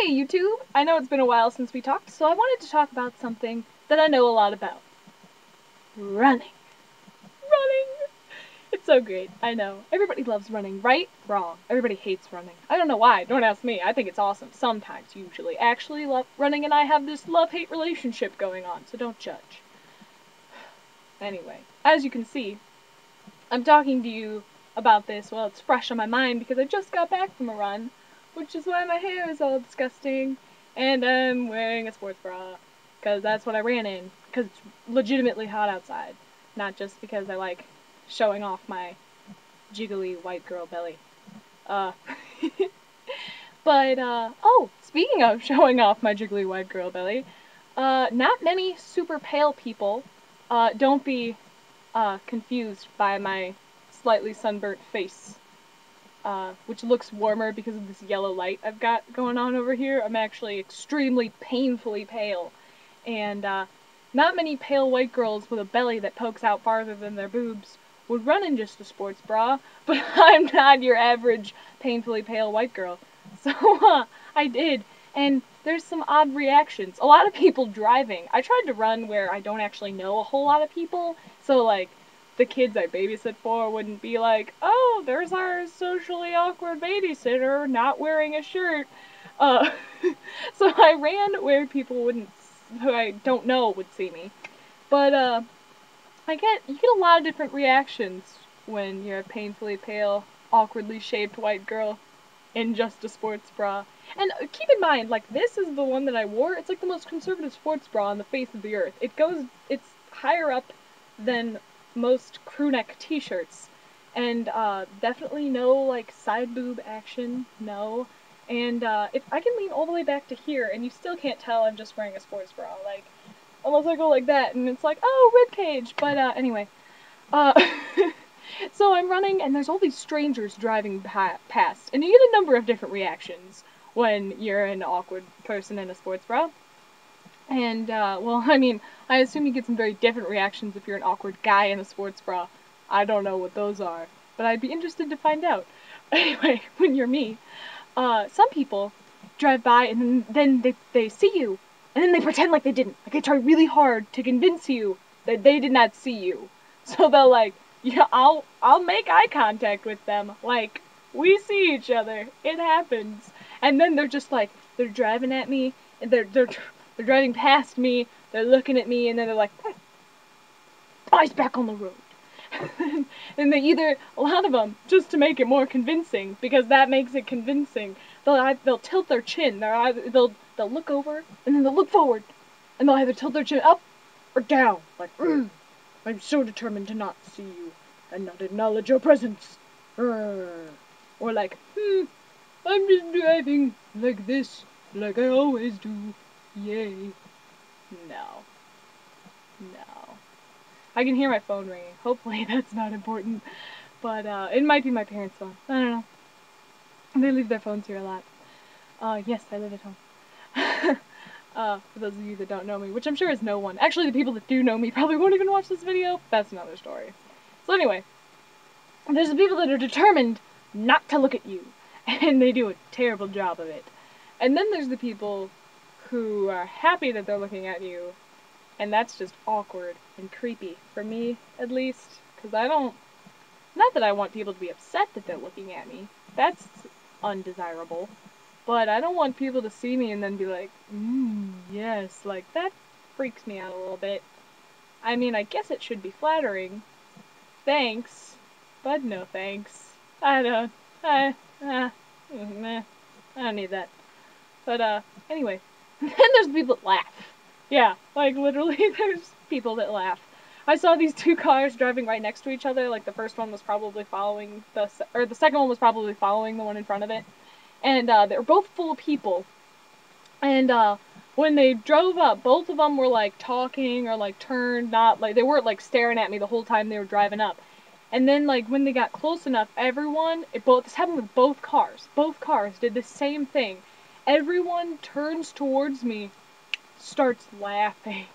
Hey YouTube! I know it's been a while since we talked, so I wanted to talk about something that I know a lot about. Running. Running! It's so great, I know. Everybody loves running, right? Wrong. Everybody hates running. I don't know why, don't ask me. I think it's awesome. Sometimes, usually. Actually, running and I have this love-hate relationship going on, so don't judge. Anyway, as you can see, I'm talking to you about this while it's fresh on my mind because I just got back from a run, which is why my hair is all disgusting, and I'm wearing a sports bra, because that's what I ran in, because it's legitimately hot outside, not just because I like showing off my jiggly white girl belly. But, oh, speaking of showing off my jiggly white girl belly, not many super pale people, don't be, confused by my slightly sunburnt face, which looks warmer because of this yellow light I've got going on over here. I'm actually extremely painfully pale, and not many pale white girls with a belly that pokes out farther than their boobs would run in just a sports bra, but I'm not your average painfully pale white girl. So, I did, and there's some odd reactions. A lot of people driving. I tried to run where I don't actually know a whole lot of people, so like, the kids I babysit for wouldn't be like, oh, there's our socially awkward babysitter not wearing a shirt. Uh, so I ran where people who I don't know would see me. But, you get a lot of different reactions when you're a painfully pale, awkwardly shaped white girl in just a sports bra. And keep in mind, like, this is the one that I wore. It's like the most conservative sports bra on the face of the earth. It's higher up than most crewneck t-shirts. And, definitely no, like, side boob action, no. And, if I can lean all the way back to here, and you still can't tell I'm just wearing a sports bra, like, unless I go like that, and it's like, oh, ribcage, but, anyway. Uh, so I'm running, and there's all these strangers driving past, and you get a number of different reactions when you're an awkward person in a sports bra. And, well, I mean, I assume you get some very different reactions if you're an awkward guy in a sports bra. I don't know what those are, but I'd be interested to find out. Anyway, when you're me, some people drive by and then they see you, and then they pretend like they didn't. Like, they try really hard to convince you that they did not see you. So they'll like, yeah, I'll make eye contact with them, like, we see each other, it happens. And then they're just like, they're driving at me, and they're driving past me, they're looking at me, and then they're like, eyes back on the road. And a lot of them, just to make it more convincing, because that makes it convincing, they'll tilt their chin, they'll look over, and then they'll look forward, and they'll either tilt their chin up, or down, like, I'm so determined to not see you, and not acknowledge your presence. Or like, I'm just driving like this, like I always do. Yay. No. I can hear my phone ringing. Hopefully that's not important. But, it might be my parents' phone. I don't know. They leave their phones here a lot. Yes, I live at home. For those of you that don't know me, which I'm sure is no one. Actually, the people that do know me probably won't even watch this video. That's another story. So anyway, there's the people that are determined not to look at you, and they do a terrible job of it. And then there's the people who are happy that they're looking at you, and that's just awkward and creepy, for me, at least, because not that I want people to be upset that they're looking at me, that's undesirable, but I don't want people to see me and then be like, yes, like, that freaks me out a little bit. I mean, I guess it should be flattering. Thanks, but no thanks. I don't need that. But, anyway. Then there's people that laugh. Yeah, like, literally, there's people that laugh. I saw these two cars driving right next to each other, like, the first one was probably following the second one was probably following the one in front of it. And, they were both full of people. And, when they drove up, both of them were, like, talking or, like, turned, they weren't, like, staring at me the whole time they were driving up. And then, like, when they got close enough, this happened with both cars. Both cars did the same thing. Everyone turns towards me, starts laughing.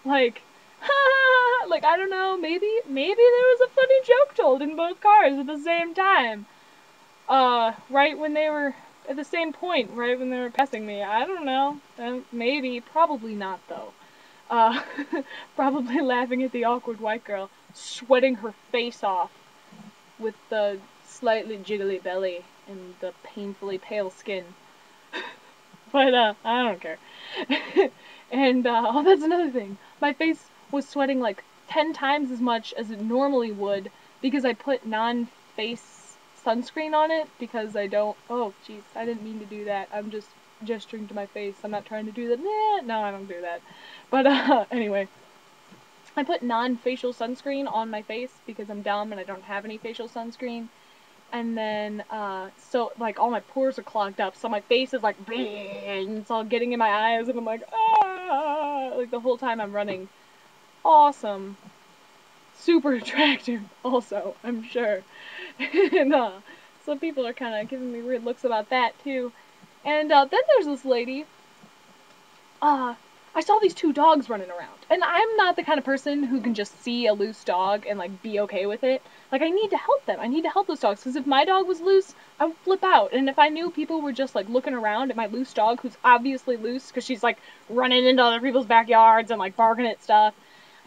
Like, ha! Like, I don't know, maybe there was a funny joke told in both cars at the same time. Right when they were at the same point right when they were passing me. I don't know. Maybe. Probably not, though. Uh, probably laughing at the awkward white girl, sweating her face off with the slightly jiggly belly and the painfully pale skin. But, I don't care. And, oh, that's another thing. My face was sweating like 10 times as much as it normally would because I put non-face sunscreen on it because I don't, oh, jeez, I didn't mean to do that. I'm just gesturing to my face. I'm not trying to do that. No, I don't do that. But, anyway. I put non-facial sunscreen on my face because I'm dumb and I don't have any facial sunscreen. And then, so, like, all my pores are clogged up, so my face is like, and it's all getting in my eyes, and I'm like, ah! Like, the whole time I'm running. Awesome. Super attractive, also, I'm sure. And, so people are kind of giving me weird looks about that, too. And, then there's this lady, I saw these two dogs running around. And I'm not the kind of person who can just see a loose dog and, like, be okay with it. Like, I need to help them. I need to help those dogs. Because if my dog was loose, I would flip out. And if I knew people were just, like, looking around at my loose dog, who's obviously loose because she's, like, running into other people's backyards and, like, barking at stuff,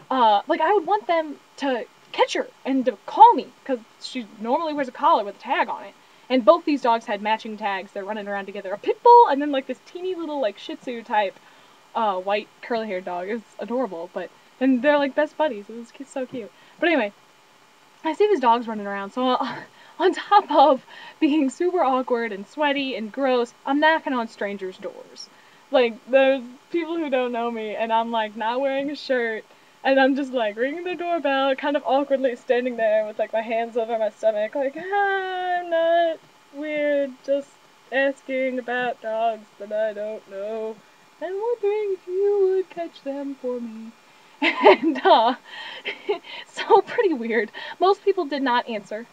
like, I would want them to catch her and to call me. Because she normally wears a collar with a tag on it. And both these dogs had matching tags. They're running around together. A pit bull and then, like, this teeny little, like, Shih Tzu type white curly-haired dog. It's adorable, and they're like best buddies. It was so cute. But anyway, I see these dogs running around, so on top of being super awkward and sweaty and gross, I'm knocking on strangers' doors. Like, there's people who don't know me, and I'm like not wearing a shirt, and I'm just like ringing the doorbell, kind of awkwardly standing there with like my hands over my stomach, like, hi, I'm not weird, just asking about dogs that I don't know. I'm wondering if you would catch them for me. And, so pretty weird. Most people did not answer.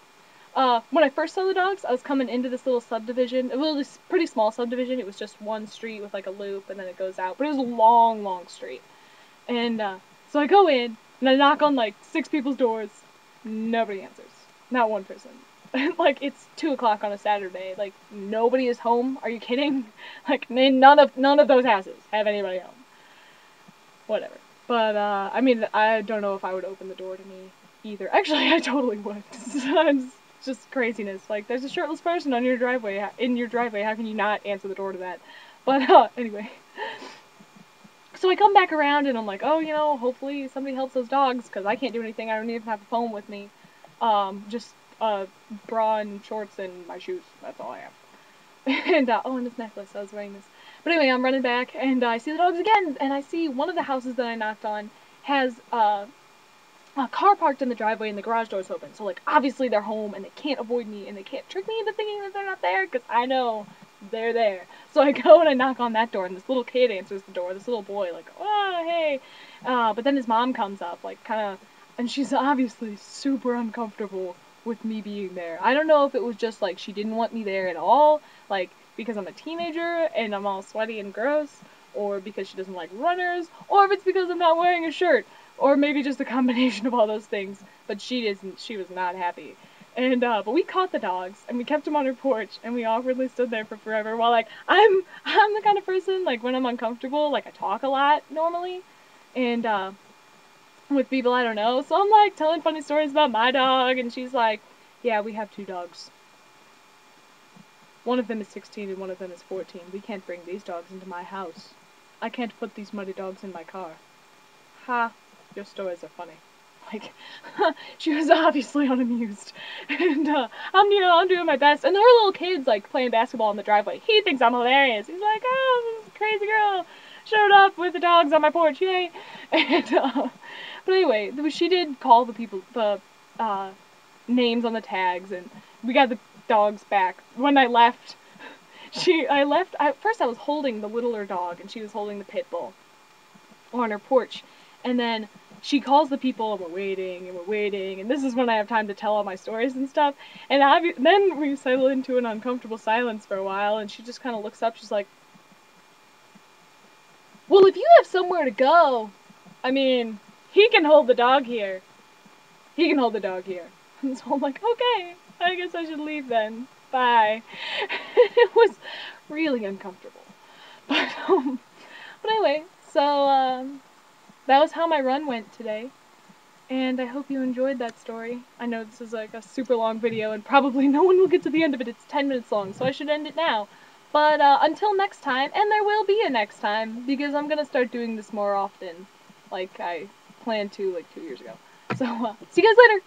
When I first saw the dogs, I was coming into this little subdivision. It was this pretty small subdivision. It was just one street with, like, a loop, and then it goes out. But it was a long, long street. And, so I go in, and I knock on, like, 6 people's doors. Nobody answers. Not one person. Like, it's 2 o'clock on a Saturday. Like, nobody is home. Are you kidding? Like, none of those houses have anybody home. Whatever. But, I mean, I don't know if I would open the door to me either. Actually, I totally would. It's just craziness. Like, there's a shirtless person on your driveway, in your driveway. How can you not answer the door to that? But, anyway. So I come back around, and I'm like, oh, you know, hopefully somebody helps those dogs, because I can't do anything. I don't even have a phone with me. Just bra and shorts and my shoes. That's all I have. And, oh, and this necklace. I was wearing this. But anyway, I'm running back, and I see the dogs again, and I see one of the houses that I knocked on has, a car parked in the driveway and the garage door's open. So, like, obviously they're home, and they can't avoid me, and they can't trick me into thinking that they're not there, because I know they're there. So I go and I knock on that door, and this little kid answers the door, this little boy, like, oh, hey. But then his mom comes up, like, kinda, and she's obviously super uncomfortable with me being there. I don't know if it was just, like, she didn't want me there at all, like, because I'm a teenager, and I'm all sweaty and gross, or because she doesn't like runners, or if it's because I'm not wearing a shirt, or maybe just a combination of all those things, but she was not happy. And, but we caught the dogs, and we kept them on her porch, and we awkwardly stood there for forever, while, like, I'm the kind of person, like, when I'm uncomfortable, like, I talk a lot, normally, and, with people I don't know, so I'm, like, telling funny stories about my dog, and she's like, yeah, we have 2 dogs. One of them is 16 and one of them is 14. We can't bring these dogs into my house. I can't put these muddy dogs in my car. Ha, your stories are funny. Like, she was obviously unamused. And, I'm doing my best. And there were little kids, like, playing basketball in the driveway. He thinks I'm hilarious. He's like, oh, this crazy girl showed up with the dogs on my porch, yay. And, but anyway, she did call the people, the, names on the tags, and we got the dogs back. When I left, at first I was holding the littler dog, and she was holding the pit bull on her porch, and then she calls the people, and we're waiting, and this is when I have time to tell all my stories and stuff, and then we settle into an uncomfortable silence for a while, and she just kind of looks up, she's like, well, if you have somewhere to go, I mean, he can hold the dog here. And so I'm like, okay, I guess I should leave then. Bye. It was really uncomfortable. But anyway, so that was how my run went today. And I hope you enjoyed that story. I know this is like a super long video and probably no one will get to the end of it. It's 10 minutes long, so I should end it now. But until next time, and there will be a next time, because I'm going to start doing this more often, like I planned to like 2 years ago. So, see you guys later!